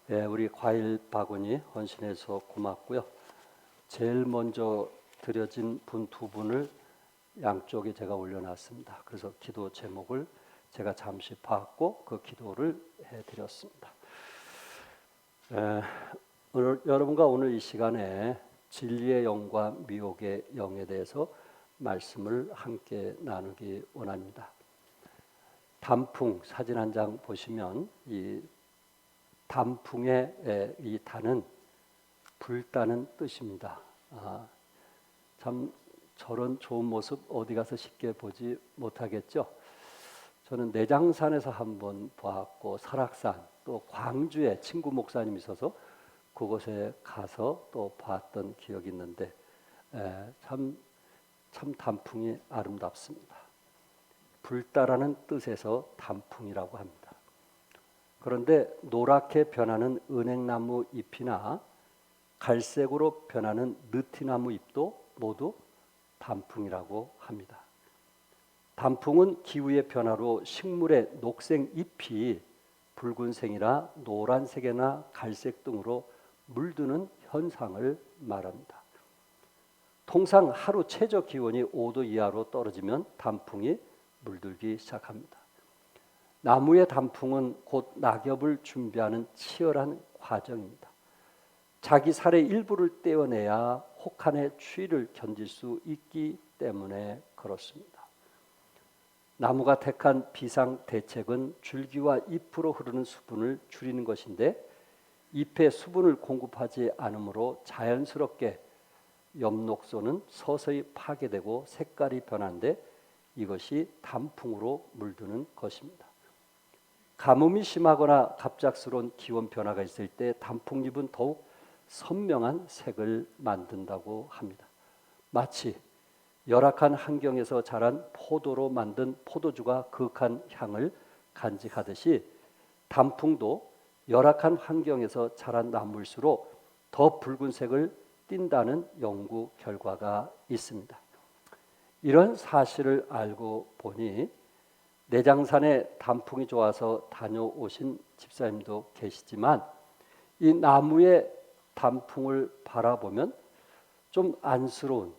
예, 우리 과일 바구니 헌신해서 고맙고요. 제일 먼저 드려진 분 두 분을 양쪽에 제가 올려놨습니다. 그래서 기도 제목을 제가 잠시 봤고 그 기도를 해드렸습니다. 여러분과 오늘 이 시간에 진리의 영과 미혹의 영에 대해서 말씀을 함께 나누기 원합니다. 단풍 사진 한 장 보시면 이 단풍의 이 단은 불다는 뜻입니다. 참 저런 좋은 모습 어디 가서 쉽게 보지 못하겠죠. 저는 내장산에서 한번 보았고 설악산 또 광주에 친구 목사님이 있어서 그곳에 가서 또 봤던 기억이 있는데 참 단풍이 아름답습니다. 불다라는 뜻에서 단풍이라고 합니다. 그런데 노랗게 변하는 은행나무 잎이나 갈색으로 변하는 느티나무 잎도 모두 단풍이라고 합니다. 단풍은 기후의 변화로 식물의 녹색 잎이 붉은색이나 노란색이나 갈색 등으로 물드는 현상을 말합니다. 통상 하루 최저 기온이 5도 이하로 떨어지면 단풍이 물들기 시작합니다. 나무의 단풍은 곧 낙엽을 준비하는 치열한 과정입니다. 자기 살의 일부를 떼어내야 혹한의 추위를 견딜 수 있기 때문에 그렇습니다. 나무가 택한 비상 대책은 줄기와 잎으로 흐르는 수분을 줄이는 것인데 잎에 수분을 공급하지 않으므로 자연스럽게 엽록소는 서서히 파괴되고 색깔이 변하는데 이것이 단풍으로 물드는 것입니다. 가뭄이 심하거나 갑작스러운 기온 변화가 있을 때 단풍잎은 더욱 선명한 색을 만든다고 합니다. 마치 열악한 환경에서 자란 포도로 만든 포도주가 그윽한 향을 간직하듯이 단풍도 열악한 환경에서 자란 나무일수록 더 붉은색을 띈다는 연구 결과가 있습니다. 이런 사실을 알고 보니 내장산에 단풍이 좋아서 다녀오신 집사님도 계시지만 이 나무의 단풍을 바라보면 좀 안쓰러운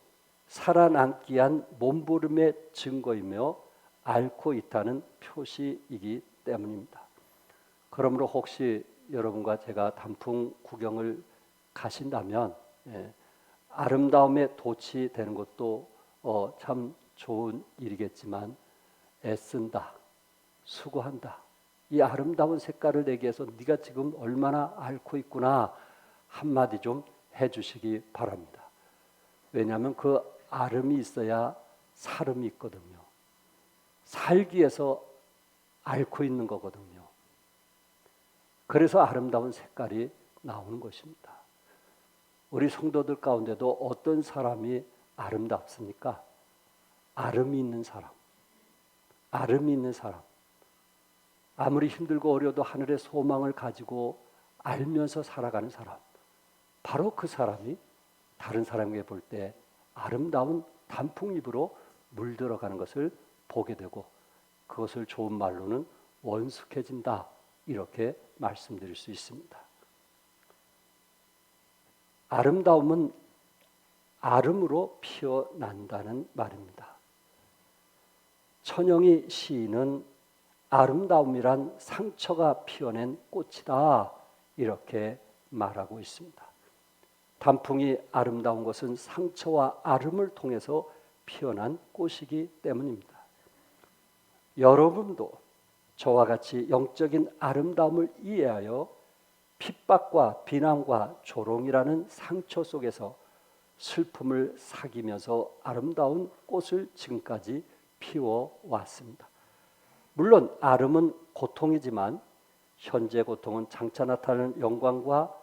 살아남기 위한 몸부림의 증거이며 앓고 있다는 표시이기 때문입니다. 그러므로 혹시 여러분과 제가 단풍 구경을 가신다면 아름다움에 도취되는 것도 참 좋은 일이겠지만 애쓴다, 수고한다. 이 아름다운 색깔을 내기 위해서 네가 지금 얼마나 앓고 있구나 한마디 좀 해주시기 바랍니다. 왜냐하면 그 아름이 있어야 사름이 있거든요. 살기 위해서 앓고 있는 거거든요. 그래서 아름다운 색깔이 나오는 것입니다. 우리 성도들 가운데도 어떤 사람이 아름답습니까? 아름이 있는 사람. 아름이 있는 사람. 아무리 힘들고 어려도 하늘의 소망을 가지고 알면서 살아가는 사람. 바로 그 사람이 다른 사람에게 볼 때 아름다운 단풍잎으로 물들어가는 것을 보게 되고 그것을 좋은 말로는 원숙해진다 이렇게 말씀드릴 수 있습니다. 아름다움은 아름으로 피어난다는 말입니다. 천영희 시인은 아름다움이란 상처가 피어낸 꽃이다 이렇게 말하고 있습니다. 단풍이 아름다운 것은 상처와 아름을 통해서 피어난 꽃이기 때문입니다. 여러분도 저와 같이 영적인 아름다움을 이해하여 핍박과 비난과 조롱이라는 상처 속에서 슬픔을 사귀면서 아름다운 꽃을 지금까지 피워왔습니다. 물론 아름은 고통이지만 현재 고통은 장차 나타나는 영광과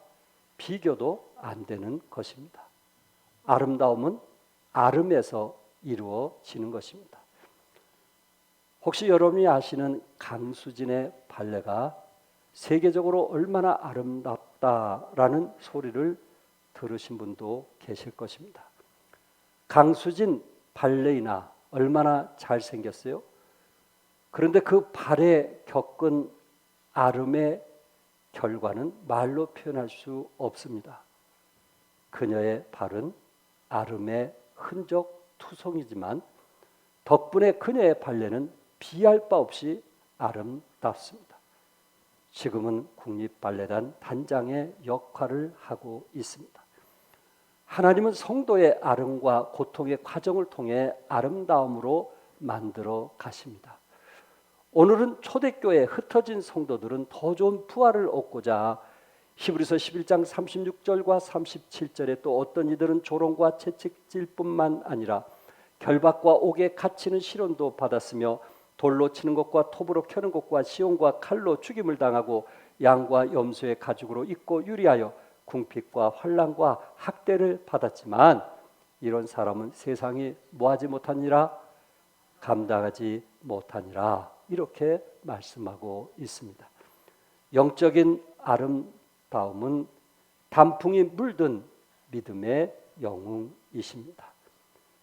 비교도 안 되는 것입니다. 아름다움은 아름에서 이루어지는 것입니다. 혹시 여러분이 아시는 강수진의 발레가 세계적으로 얼마나 아름답다라는 소리를 들으신 분도 계실 것입니다. 강수진 발레리나 얼마나 잘생겼어요? 그런데 그 발에 겪은 아름의 결과는 말로 표현할 수 없습니다. 그녀의 발은 아름의 흔적 투성이지만 덕분에 그녀의 발레는 비할 바 없이 아름답습니다. 지금은 국립발레단 단장의 역할을 하고 있습니다. 하나님은 성도의 아름과 고통의 과정을 통해 아름다움으로 만들어 가십니다. 오늘은 초대교회에 흩어진 성도들은 더 좋은 부활을 얻고자 히브리서 11장 36절과 37절에 또 어떤 이들은 조롱과 채찍질 뿐만 아니라 결박과 옥에 갇히는 시련도 받았으며 돌로 치는 것과 톱으로 켜는 것과 시온과 칼로 죽임을 당하고 양과 염소의 가죽으로 입고 유리하여 궁핍과 환난과 학대를 받았지만 이런 사람은 세상이 뭐하지 못하니라 감당하지 못하니라 이렇게 말씀하고 있습니다. 영적인 아름다움은 단풍이 물든 믿음의 영웅이십니다.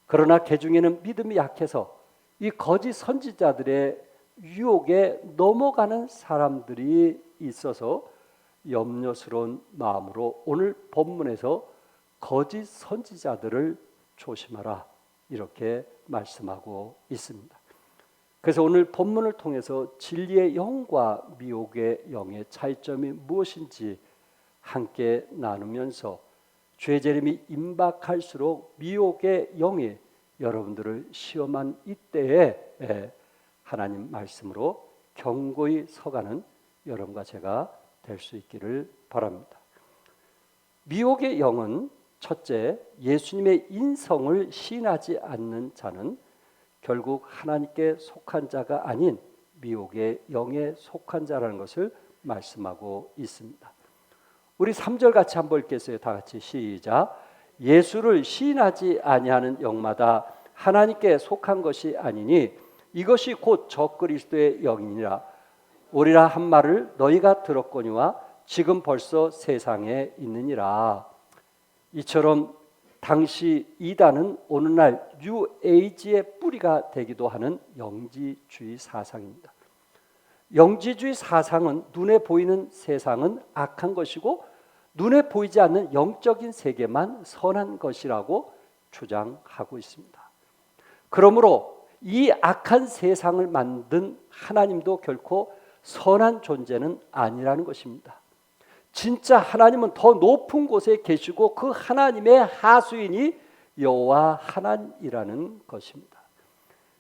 그러나 그 중에는 믿음이 약해서 이 거짓 선지자들의 유혹에 넘어가는 사람들이 있어서 염려스러운 마음으로 오늘 본문에서 거짓 선지자들을 조심하라 이렇게 말씀하고 있습니다. 그래서 오늘 본문을 통해서 진리의 영과 미혹의 영의 차이점이 무엇인지 함께 나누면서 죄재림이 임박할수록 미혹의 영이 여러분들을 시험한 이때에 하나님 말씀으로 경고히 서가는 여러분과 제가 될 수 있기를 바랍니다. 미혹의 영은 첫째, 예수님의 인성을 시인하지 않는 자는 결국 하나님께 속한 자가 아닌 미혹의 영에 속한 자라는 것을 말씀하고 있습니다. 우리 3절 같이 한번 읽겠어요. 다 같이 시작. 예수를 시인하지 아니하는 영마다 하나님께 속한 것이 아니니 이것이 곧 적그리스도의 영이니라. 오리라 한 말을 너희가 들었거니와 지금 벌써 세상에 있느니라. 이처럼 당시 이단은 오늘날 뉴에이지의 뿌리가 되기도 하는 영지주의 사상입니다. 영지주의 사상은 눈에 보이는 세상은 악한 것이고 눈에 보이지 않는 영적인 세계만 선한 것이라고 주장하고 있습니다. 그러므로 이 악한 세상을 만든 하나님도 결코 선한 존재는 아니라는 것입니다. 진짜 하나님은 더 높은 곳에 계시고 그 하나님의 하수인이 여호와 하나님이라는 것입니다.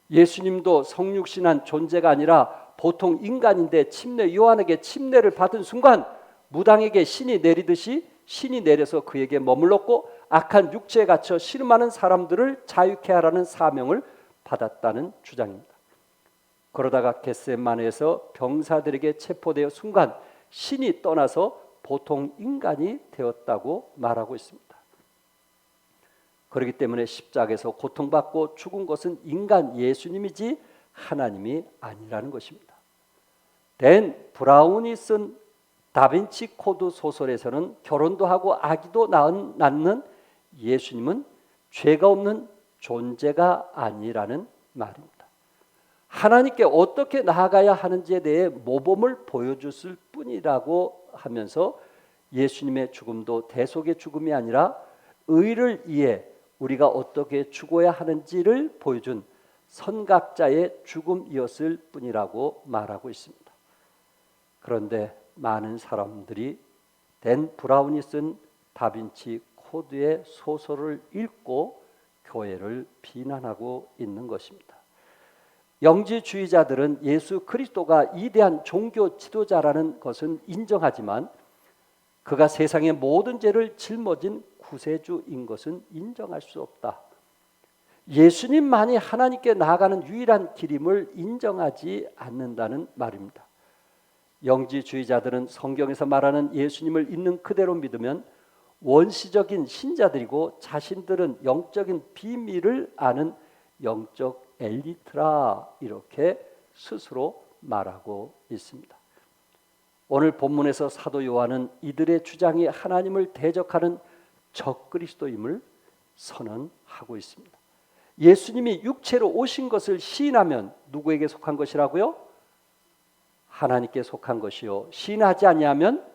예수님도 성육신한 존재가 아니라 보통 인간인데 요한에게 침례를 받은 순간 무당에게 신이 내리듯이 신이 내려서 그에게 머물렀고 악한 육체에 갇혀 신음하는 사람들을 자유케 하라는 사명을 받았다는 주장입니다. 그러다가 겟세마네에서 병사들에게 체포되어 순간 신이 떠나서 보통 인간이 되었다고 말하고 있습니다. 그렇기 때문에 십자가에서 고통받고 죽은 것은 인간 예수님이지 하나님이 아니라는 것입니다. 댄 브라운이 쓴 다빈치 코드 소설에서는 결혼도 하고 아기도 낳는 예수님은 죄가 없는 존재가 아니라는 말입니다. 하나님께 어떻게 나아가야 하는지에 대해 모범을 보여줬을 뿐이라고 하면서 예수님의 죽음도 대속의 죽음이 아니라 의를 위해 우리가 어떻게 죽어야 하는지를 보여준 선각자의 죽음이었을 뿐이라고 말하고 있습니다. 그런데 많은 사람들이 댄 브라운이 쓴 다빈치 코드의 소설을 읽고 교회를 비난하고 있는 것입니다. 영지주의자들은 예수 그리스도가 위대한 종교 지도자라는 것은 인정하지만 그가 세상의 모든 죄를 짊어진 구세주인 것은 인정할 수 없다. 예수님만이 하나님께 나아가는 유일한 길임을 인정하지 않는다는 말입니다. 영지주의자들은 성경에서 말하는 예수님을 있는 그대로 믿으면 원시적인 신자들이고 자신들은 영적인 비밀을 아는 영적 엘리트라 이렇게 스스로 말하고 있습니다. 오늘 본문에서 사도 요한은 이들의 주장이 하나님을 대적하는 적그리스도임을 선언하고 있습니다. 예수님이 육체로 오신 것을 시인하면 누구에게 속한 것이라고요? 하나님께 속한 것이요. 시인하지 아니하면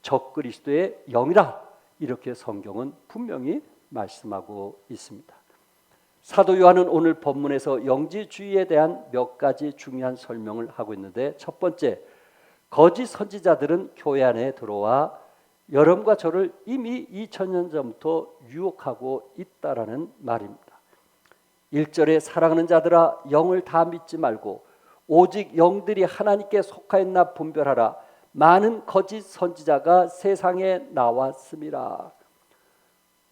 적그리스도의 영이라 이렇게 성경은 분명히 말씀하고 있습니다. 사도 요한은 오늘 본문에서 영지주의에 대한 몇 가지 중요한 설명을 하고 있는데, 첫 번째, 거짓 선지자들은 교회 안에 들어와 여러분과 저를 이미 2000년 전부터 유혹하고 있다라는 말입니다. 1절에 사랑하는 자들아 영을 다 믿지 말고 오직 영들이 하나님께 속하였나 분별하라. 많은 거짓 선지자가 세상에 나왔음이라.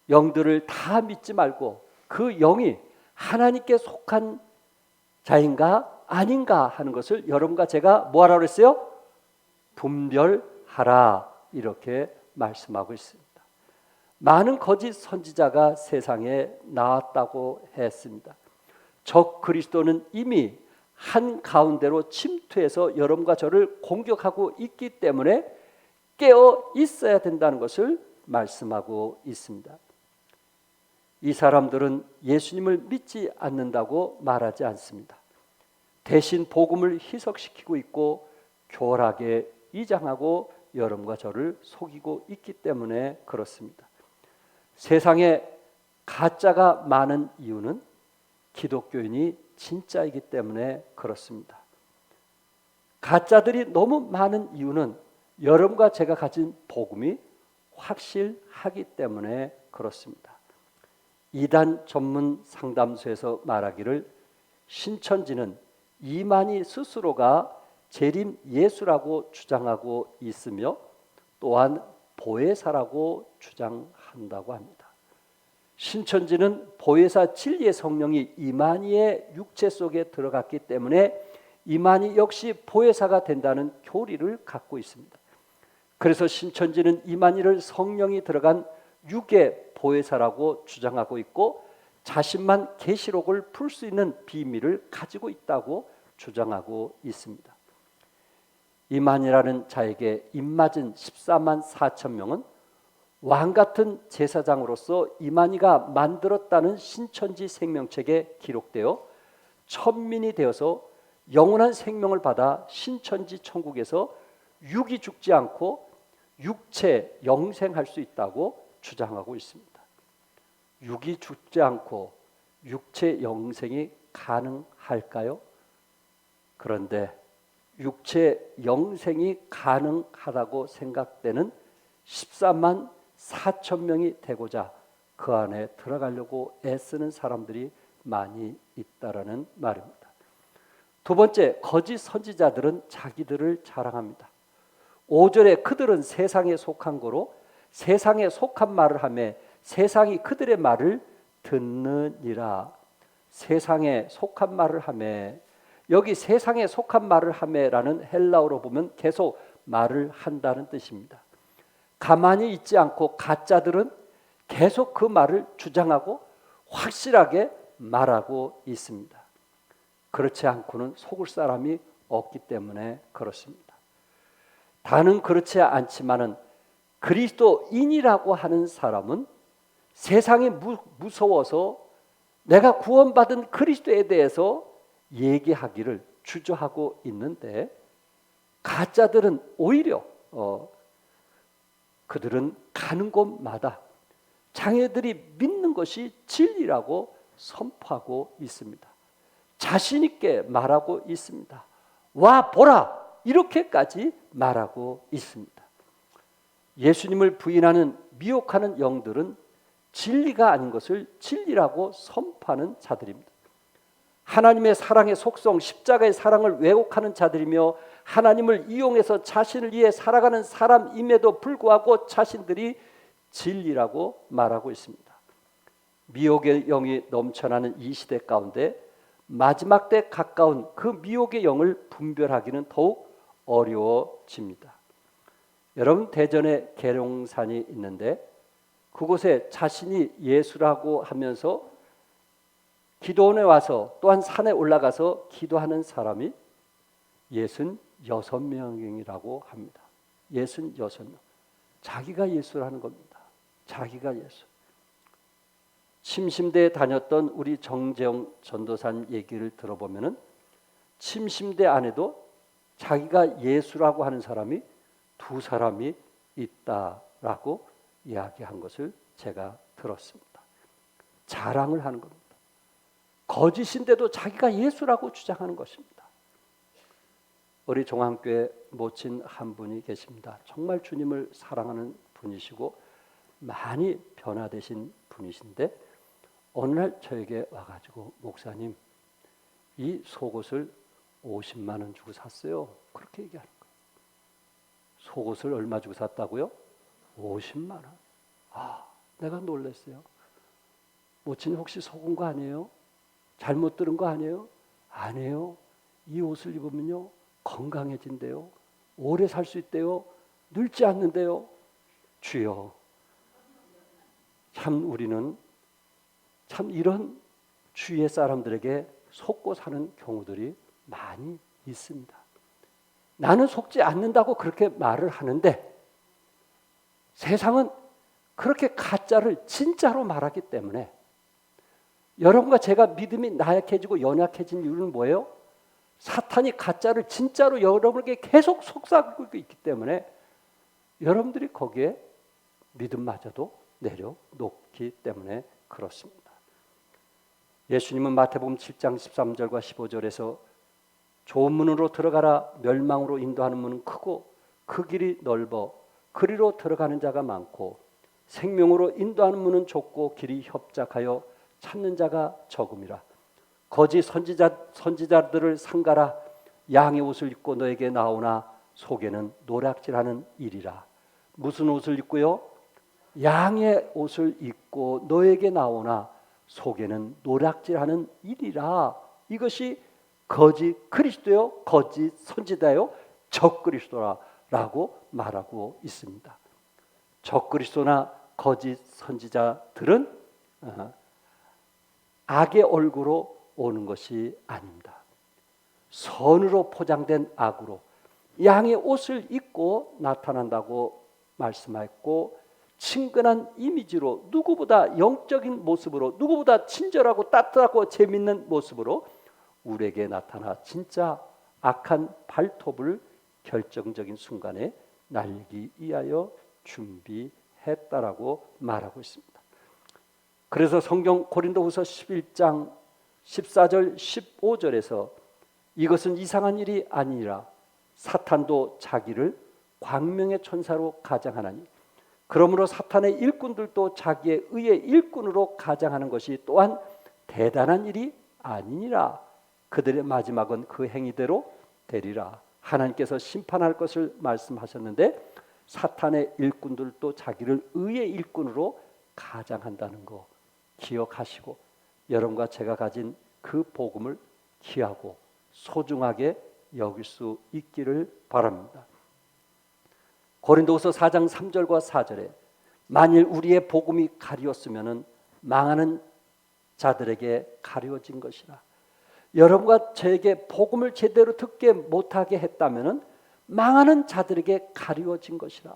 영들을 다 믿지 말고 그 영이 하나님께 속한 자인가 아닌가 하는 것을 여러분과 제가 뭐하라고 그랬어요? 분별하라 이렇게 말씀하고 있습니다. 많은 거짓 선지자가 세상에 나왔다고 했습니다. 적 그리스도는 이미 한 가운데로 침투해서 여러분과 저를 공격하고 있기 때문에 깨어 있어야 된다는 것을 말씀하고 있습니다. 이 사람들은 예수님을 믿지 않는다고 말하지 않습니다. 대신 복음을 희석시키고 있고 교활하게 이장하고 여러분과 저를 속이고 있기 때문에 그렇습니다. 세상에 가짜가 많은 이유는 기독교인이 진짜이기 때문에 그렇습니다. 가짜들이 너무 많은 이유는 여러분과 제가 가진 복음이 확실하기 때문에 그렇습니다. 이단 전문 상담소에서 말하기를 신천지는 이만희 스스로가 재림 예수라고 주장하고 있으며 또한 보혜사라고 주장한다고 합니다. 신천지는 보혜사 진리의 성령이 이만희의 육체 속에 들어갔기 때문에 이만희 역시 보혜사가 된다는 교리를 갖고 있습니다. 그래서 신천지는 이만희를 성령이 들어간 육의 보혜사라고 주장하고 있고 자신만 계시록을 풀 수 있는 비밀을 가지고 있다고 주장하고 있습니다. 이만희라는 자에게 입맞은 14만 4천 명은 왕같은 제사장으로서 이만희가 만들었다는 신천지 생명책에 기록되어 천민이 되어서 영원한 생명을 받아 신천지 천국에서 육이 죽지 않고 육체 영생할 수 있다고 주장하고 있습니다. 육이 죽지 않고 육체 영생이 가능할까요? 그런데 육체 영생이 가능하다고 생각되는 14만 4천 명이 되고자 그 안에 들어가려고 애쓰는 사람들이 많이 있다라는 말입니다. 두 번째, 거짓 선지자들은 자기들을 자랑합니다. 5절에 그들은 세상에 속한 거로 세상에 속한 말을 하며 세상이 그들의 말을 듣느니라. 세상에 속한 말을 하며, 여기 세상에 속한 말을 하며라는 헬라어로 보면 계속 말을 한다는 뜻입니다. 가만히 있지 않고 가짜들은 계속 그 말을 주장하고 확실하게 말하고 있습니다. 그렇지 않고는 속을 사람이 없기 때문에 그렇습니다. 다는 그렇지 않지만은 그리스도인이라고 하는 사람은 세상이 무서워서 내가 구원받은 그리스도에 대해서 얘기하기를 주저하고 있는데, 가짜들은 오히려 그들은 가는 곳마다 자기들이 믿는 것이 진리라고 선포하고 있습니다. 자신 있게 말하고 있습니다. 와 보라 이렇게까지 말하고 있습니다. 예수님을 부인하는 미혹하는 영들은 진리가 아닌 것을 진리라고 선포하는 자들입니다. 하나님의 사랑의 속성, 십자가의 사랑을 왜곡하는 자들이며 하나님을 이용해서 자신을 위해 살아가는 사람임에도 불구하고 자신들이 진리라고 말하고 있습니다. 미혹의 영이 넘쳐나는 이 시대 가운데 마지막 때 가까운 그 미혹의 영을 분별하기는 더욱 어려워집니다. 여러분, 대전에 계룡산이 있는데 그곳에 자신이 예수라고 하면서 기도원에 와서 또한 산에 올라가서 기도하는 사람이 66명이라고 합니다. 66명. 자기가 예수라는 겁니다. 자기가 예수. 침심대에 다녔던 우리 정재영 전도사님 얘기를 들어보면은 침심대 안에도 자기가 예수라고 하는 사람이 두 사람이 있다라고 이야기한 것을 제가 들었습니다. 자랑을 하는 겁니다. 거짓인데도 자기가 예수라고 주장하는 것입니다. 우리 종안교회 모친 한 분이 계십니다. 정말 주님을 사랑하는 분이시고 많이 변화되신 분이신데 어느 날 저에게 와가지고 목사님 이 속옷을 50만 원 주고 샀어요. 그렇게 얘기하는 거예요. 속옷을 얼마 주고 샀다고요? 50만 원. 내가 놀랐어요. 모친이 혹시 속은 거 아니에요? 잘못 들은 거 아니에요? 아니에요. 이 옷을 입으면요 건강해진대요. 오래 살 수 있대요. 늙지 않는데요. 주여, 참 우리는 참 이런 주위의 사람들에게 속고 사는 경우들이 많이 있습니다. 나는 속지 않는다고 그렇게 말을 하는데 세상은 그렇게 가짜를 진짜로 말하기 때문에 여러분과 제가 믿음이 나약해지고 연약해진 이유는 뭐예요? 사탄이 가짜를 진짜로 여러분에게 계속 속삭이고 있기 때문에 여러분들이 거기에 믿음마저도 내려놓기 때문에 그렇습니다. 예수님은 마태복음 7장 13절과 15절에서 좋은 문으로 들어가라. 멸망으로 인도하는 문은 크고 그 길이 넓어 그리로 들어가는 자가 많고 생명으로 인도하는 문은 좁고 길이 협착하여 찾는 자가 적음이라. 거짓 선지자들을 삼가라. 양의 옷을 입고 너에게 나오나 속에는 노략질하는 일이라. 무슨 옷을 입고요? 양의 옷을 입고 너에게 나오나 속에는 노략질하는 일이라. 이것이 거짓 그리스도요, 거짓 선지자요, 적그리스도라고 말하고 있습니다. 적그리스도나 거짓 선지자들은 악의 얼굴로 오는 것이 아닙니다. 선으로 포장된 악으로 양의 옷을 입고 나타난다고 말씀했고 친근한 이미지로 누구보다 영적인 모습으로 누구보다 친절하고 따뜻하고 재밌는 모습으로 우리에게 나타나 진짜 악한 발톱을 결정적인 순간에 날리기 위하여 준비했다라고 말하고 있습니다. 그래서 성경 고린도후서 11장 14절 15절에서 이것은 이상한 일이 아니라 사탄도 자기를 광명의 천사로 가장하나니 그러므로 사탄의 일꾼들도 자기의 의의 일꾼으로 가장하는 것이 또한 대단한 일이 아니니라. 그들의 마지막은 그 행위대로 되리라. 하나님께서 심판할 것을 말씀하셨는데 사탄의 일꾼들도 자기를 의의 일꾼으로 가장한다는 거 기억하시고 여러분과 제가 가진 그 복음을 귀하고 소중하게 여길 수 있기를 바랍니다. 고린도후서 4장 3절과 4절에 만일 우리의 복음이 가리웠으면 망하는 자들에게 가리워진 것이라. 여러분과 저에게 복음을 제대로 듣게 못하게 했다면 망하는 자들에게 가리워진 것이라.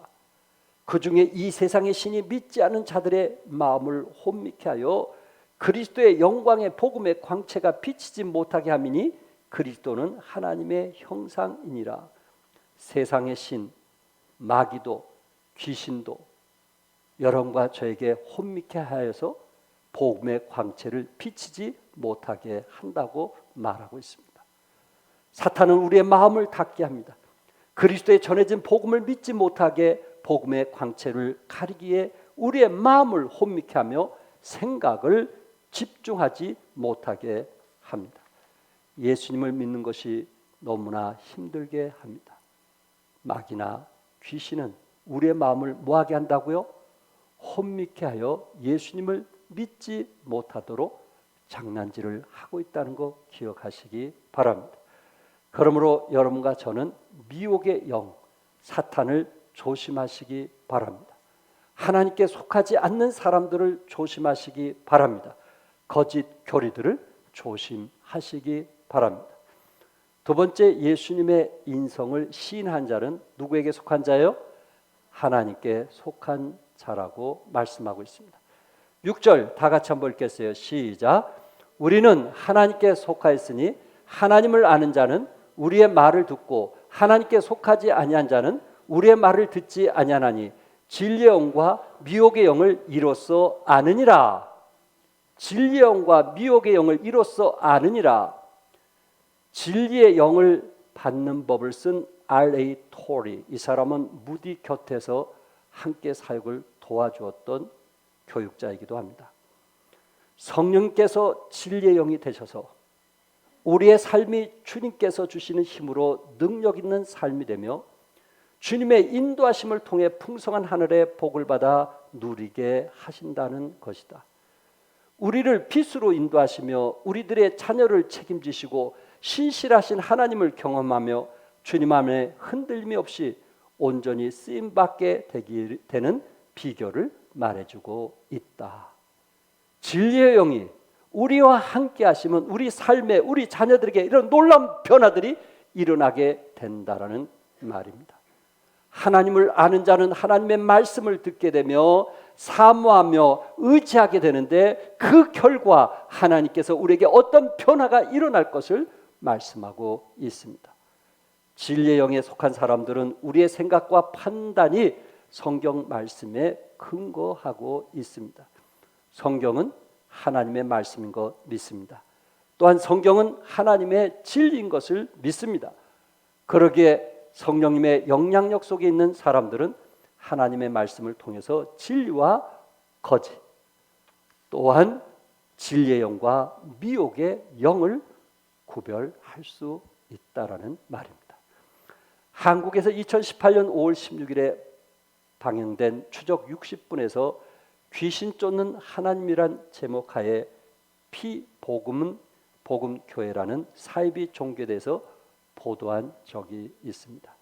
그 중에 이 세상의 신이 믿지 않은 자들의 마음을 혼미케 하여 그리스도의 영광의 복음의 광채가 비치지 못하게 함이니 그리스도는 하나님의 형상이니라. 세상의 신, 마귀도 귀신도 여러분과 저에게 혼미케 하여서 복음의 광채를 비치지 못하게 한다고 말하고 있습니다. 사탄은 우리의 마음을 닫게 합니다. 그리스도의 전해진 복음을 믿지 못하게 복음의 광채를 가리기에 우리의 마음을 혼미케 하며 생각을 집중하지 못하게 합니다. 예수님을 믿는 것이 너무나 힘들게 합니다. 마귀나 귀신은 우리의 마음을 뭐하게 한다고요? 혼미케 하여 예수님을 믿지 못하도록 장난질을 하고 있다는 거 기억하시기 바랍니다. 그러므로 여러분과 저는 미혹의 영, 사탄을 조심하시기 바랍니다. 하나님께 속하지 않는 사람들을 조심하시기 바랍니다. 거짓 교리들을 조심하시기 바랍니다. 두 번째, 예수님의 인성을 시인한 자는 누구에게 속한 자예요? 하나님께 속한 자라고 말씀하고 있습니다. 6절 다 같이 한번 읽겠어요. 시작. 우리는 하나님께 속하였으니 하나님을 아는 자는 우리의 말을 듣고 하나님께 속하지 아니한 자는 우리의 말을 듣지 아니하나니 진리의 영과 미혹의 영을 이로써 아느니라. 진리의 영과 미혹의 영을 이로써 아느니라. 진리의 영을 받는 법을 쓴 R.A. 토리, 이 사람은 무디 곁에서 함께 사역을 도와주었던 교육자이기도 합니다. 성령께서 진리의 영이 되셔서 우리의 삶이 주님께서 주시는 힘으로 능력 있는 삶이 되며 주님의 인도하심을 통해 풍성한 하늘의 복을 받아 누리게 하신다는 것이다. 우리를 빛으로 인도하시며 우리들의 자녀를 책임지시고 신실하신 하나님을 경험하며 주님 안에 흔들림이 없이 온전히 쓰임받게 되는 비결을 말해주고 있다. 진리의 영이 우리와 함께 하시면 우리 삶에 우리 자녀들에게 이런 놀라운 변화들이 일어나게 된다라는 말입니다. 하나님을 아는 자는 하나님의 말씀을 듣게 되며 사모하며 의지하게 되는데 그 결과 하나님께서 우리에게 어떤 변화가 일어날 것을 말씀하고 있습니다. 진리의 영에 속한 사람들은 우리의 생각과 판단이 성경 말씀에 근거하고 있습니다. 성경은 하나님의 말씀인 것 믿습니다. 또한 성경은 하나님의 진리인 것을 믿습니다. 그러기에 성령님의 영향력 속에 있는 사람들은 하나님의 말씀을 통해서 진리와 거짓, 또한 진리의 영과 미혹의 영을 구별할 수 있다라는 말입니다. 한국에서 2018년 5월 16일에 방영된 추적 60분에서 귀신 쫓는 하나님이란 제목 하에 피복음은 복음교회라는 사이비 종교에 대해서 보도한 적이 있습니다.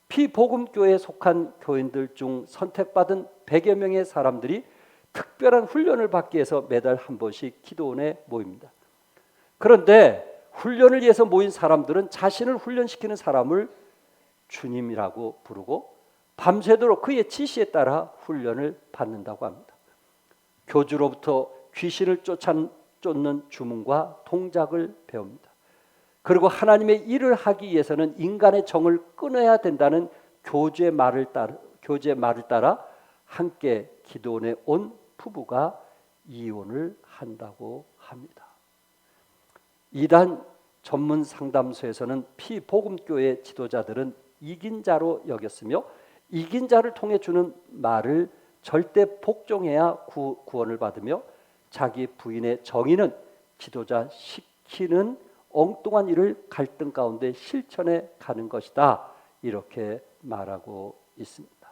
피복음교회에 속한 교인들 중 선택받은 100여 명의 사람들이 특별한 훈련을 받기 위해서 매달 한 번씩 기도원에 모입니다. 그런데 훈련을 위해서 모인 사람들은 자신을 훈련시키는 사람을 주님이라고 부르고 밤새도록 그의 지시에 따라 훈련을 받는다고 합니다. 교주로부터 귀신을 쫓는 주문과 동작을 배웁니다. 그리고 하나님의 일을 하기 위해서는 인간의 정을 끊어야 된다는 교주의 말을 따라 함께 기도원에 온 부부가 이혼을 한다고 합니다. 이단 전문 상담소에서는 피복음교회 지도자들은 이긴 자로 여겼으며 이긴 자를 통해 주는 말을 절대 복종해야 구원을 받으며 자기 부인의 정의는 지도자 시키는 엉뚱한 일을 갈등 가운데 실천해 가는 것이다, 이렇게 말하고 있습니다.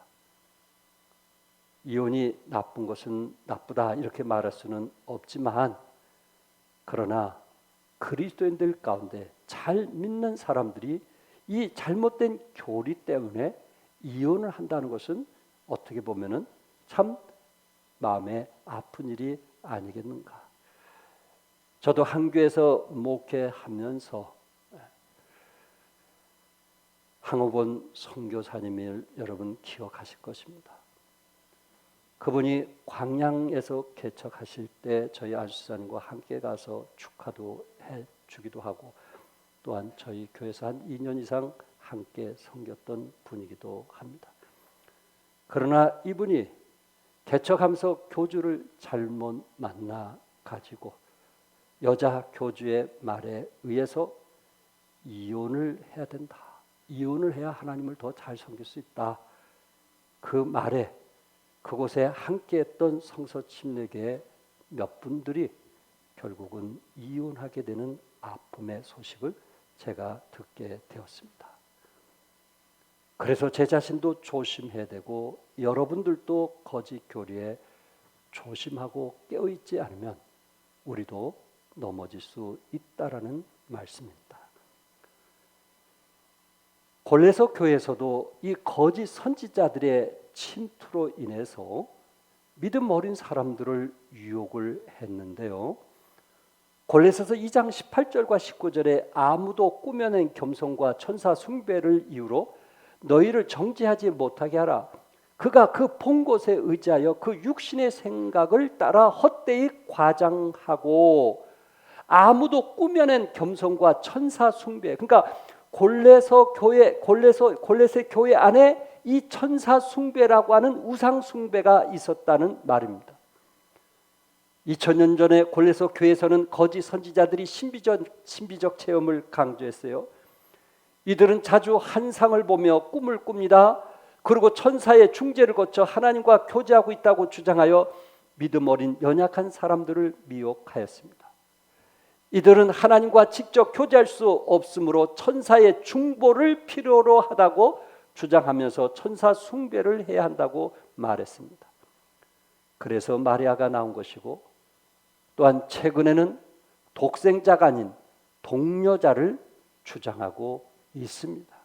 이혼이 나쁜 것은 나쁘다 이렇게 말할 수는 없지만, 그러나 그리스도인들 가운데 잘 믿는 사람들이 이 잘못된 교리 때문에 이혼을 한다는 것은 어떻게 보면은 참 마음에 아픈 일이 아니겠는가. 저도 한교에서 목회하면서 황호본 선교사님을 여러분 기억하실 것입니다. 그분이 광양에서 개척하실 때 저희 안수사님과 함께 가서 축하도 해주기도 하고, 또한 저희 교회에서 한 2년 이상 함께 섬겼던 분이기도 합니다. 그러나 이분이 개척하면서 교주를 잘못 만나 가지고 여자 교주의 말에 의해서 이혼을 해야 된다, 이혼을 해야 하나님을 더 잘 섬길 수 있다, 그 말에 그곳에 함께했던 성서 침례교회 몇 분들이 결국은 이혼하게 되는 아픔의 소식을 제가 듣게 되었습니다. 그래서 제 자신도 조심해야 되고 여러분들도 거짓 교리에 조심하고 깨어있지 않으면 우리도 넘어질 수 있다라는 말씀입니다. 골레서 교회에서도 이 거짓 선지자들의 침투로 인해서 믿음 어린 사람들을 유혹을 했는데요. 골레서서 2장 18절과 19절에 아무도 꾸며낸 겸손과 천사 숭배를 이유로 너희를 정죄하지 못하게 하라. 그가 그 본 것에 의지하여 그 육신의 생각을 따라 헛되이 과장하고, 아무도 꾸며낸 겸손과 천사 숭배, 그러니까 골레서 교회 안에 이 천사 숭배라고 하는 우상 숭배가 있었다는 말입니다. 2000년 전에 골레서 교회에서는 거짓 선지자들이 신비적 체험을 강조했어요. 이들은 자주 환상을 보며 꿈을 꿉니다. 그리고 천사의 중재를 거쳐 하나님과 교제하고 있다고 주장하여 믿음 어린 연약한 사람들을 미혹하였습니다. 이들은 하나님과 직접 교제할 수 없으므로 천사의 중보를 필요로 하다고 주장하면서 천사 숭배를 해야 한다고 말했습니다. 그래서 마리아가 나온 것이고, 또한 최근에는 독생자가 아닌 동료자를 주장하고 있습니다.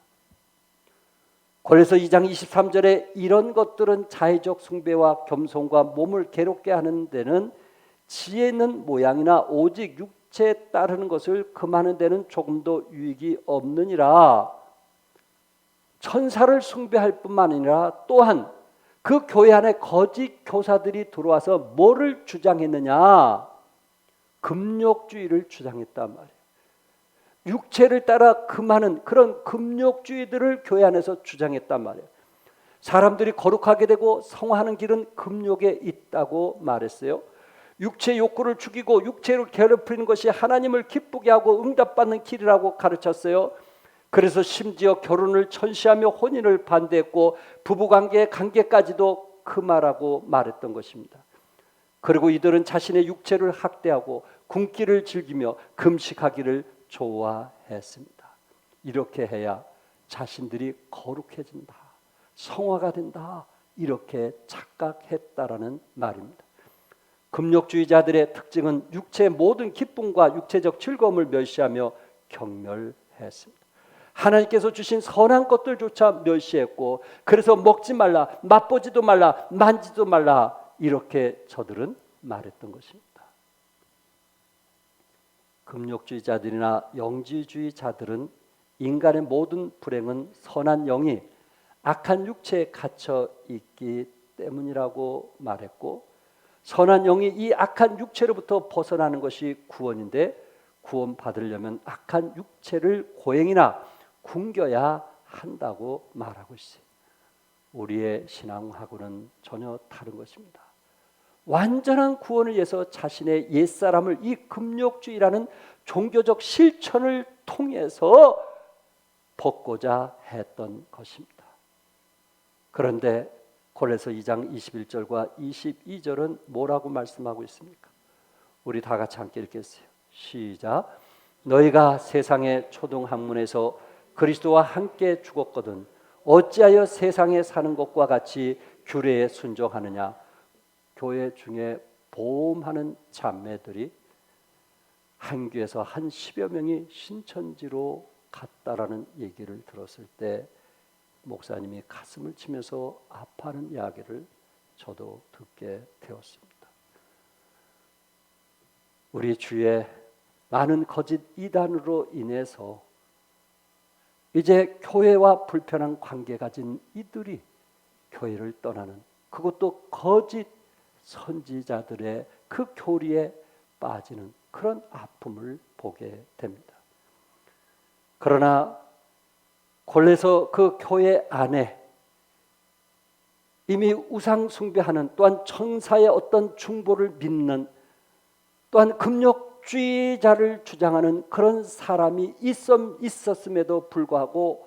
그래서 2장 23절에 이런 것들은 자의적 숭배와 겸손과 몸을 괴롭게 하는 데는 지혜 있는 모양이나 오직 육체에 따르는 것을 금하는 데는 조금도 유익이 없느니라. 천사를 숭배할 뿐만 아니라 또한 그 교회 안에 거짓 교사들이 들어와서 뭐를 주장했느냐? 금욕주의를 주장했단 말이에요. 육체를 따라 금하는 그런 금욕주의들을 교회 안에서 주장했단 말이에요. 사람들이 거룩하게 되고 성화하는 길은 금욕에 있다고 말했어요. 육체 욕구를 죽이고 육체를 괴롭히는 것이 하나님을 기쁘게 하고 응답받는 길이라고 가르쳤어요. 그래서 심지어 결혼을 천시하며 혼인을 반대했고 부부관계의 관계까지도 금하라고 말했던 것입니다. 그리고 이들은 자신의 육체를 학대하고 굶기를 즐기며 금식하기를 좋아했습니다. 이렇게 해야 자신들이 거룩해진다, 성화가 된다, 이렇게 착각했다라는 말입니다. 금욕주의자들의 특징은 육체의 모든 기쁨과 육체적 즐거움을 멸시하며 경멸했습니다. 하나님께서 주신 선한 것들조차 멸시했고, 그래서 먹지 말라, 맛보지도 말라, 만지도 말라, 이렇게 저들은 말했던 것입니다. 금욕주의자들이나 영지주의자들은 인간의 모든 불행은 선한 영이 악한 육체에 갇혀 있기 때문이라고 말했고, 선한 영이 이 악한 육체로부터 벗어나는 것이 구원인데, 구원 받으려면 악한 육체를 고행이나 굶겨야 한다고 말하고 있어요. 우리의 신앙하고는 전혀 다른 것입니다. 완전한 구원을 위해서 자신의 옛사람을 이 금욕주의라는 종교적 실천을 통해서 벗고자 했던 것입니다. 그런데 골로새 2장 21절과 22절은 뭐라고 말씀하고 있습니까? 우리 다 같이 함께 읽겠어요. 시작. 너희가 세상의 초등학문에서 그리스도와 함께 죽었거든 어찌하여 세상에 사는 것과 같이 규례에 순종하느냐. 교회 중에 보험하는 자매들이 한 교회에서 한 10여 명이 신천지로 갔다라는 얘기를 들었을 때 목사님이 가슴을 치면서 아파하는 이야기를 저도 듣게 되었습니다. 우리 주위에 많은 거짓 이단으로 인해서 이제 교회와 불편한 관계 가진 이들이 교회를 떠나는, 그것도 거짓 선지자들의 그 교리에 빠지는 그런 아픔을 보게 됩니다. 그러나 골로새 그 교회 안에 이미 우상 숭배하는, 또한 천사의 어떤 중보를 믿는, 또한 금욕주의자를 주장하는 그런 사람이 있었음에도 불구하고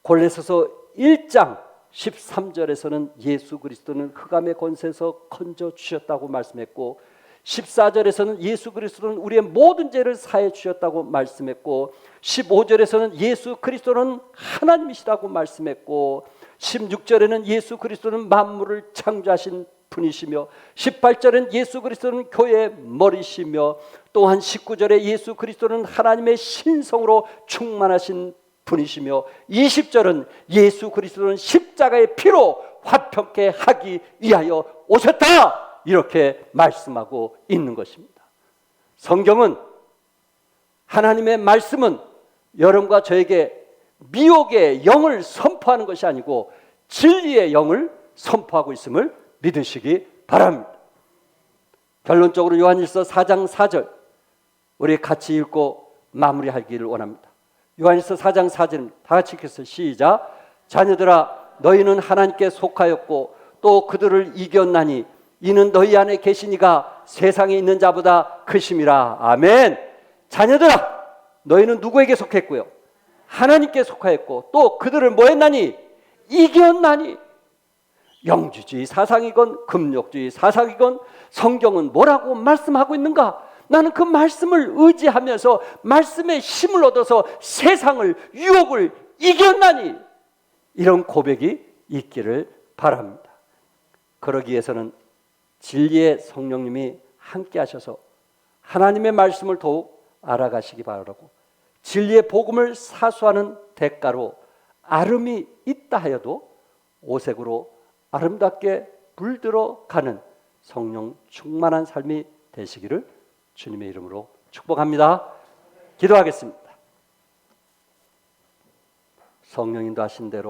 골로새서 1장 13절에서는 예수 그리스도는 흑암의 권세에서 건져 주셨다고 말씀했고, 14절에서는 예수 그리스도는 우리의 모든 죄를 사해 주셨다고 말씀했고, 15절에서는 예수 그리스도는 하나님이시라고 말씀했고, 16절에는 예수 그리스도는 만물을 창조하신 분이시며, 18절엔 예수 그리스도는 교회의 머리시며, 또한 19절에 예수 그리스도는 하나님의 신성으로 충만하신 분이시며, 20절은 예수 그리스도는 십자가의 피로 화평케 하기 위하여 오셨다, 이렇게 말씀하고 있는 것입니다. 성경은, 하나님의 말씀은 여러분과 저에게 미혹의 영을 선포하는 것이 아니고 진리의 영을 선포하고 있음을 믿으시기 바랍니다. 결론적으로 요한일서 4장 4절 우리 같이 읽고 마무리하기를 원합니다. 요한일서 4장 4절 다 같이 읽겠습니다. 시작. 자녀들아, 너희는 하나님께 속하였고 또 그들을 이겼나니 이는 너희 안에 계신 이가 세상에 있는 자보다 크심이라. 아멘. 자녀들아, 너희는 누구에게 속했고요? 하나님께 속하였고 또 그들을 뭐 했나니? 이겼나니. 영주주의 사상이건 금욕주의 사상이건 성경은 뭐라고 말씀하고 있는가? 나는 그 말씀을 의지하면서 말씀의 힘을 얻어서 세상을, 유혹을 이겼나니. 이런 고백이 있기를 바랍니다. 그러기 위해서는 진리의 성령님이 함께 하셔서 하나님의 말씀을 더욱 알아가시기 바라고, 진리의 복음을 사수하는 대가로 아름이 있다 하여도 오색으로 아름답게 물들어 가는 성령 충만한 삶이 되시기를 주님의 이름으로 축복합니다. 기도하겠습니다. 성령님도 하신 대로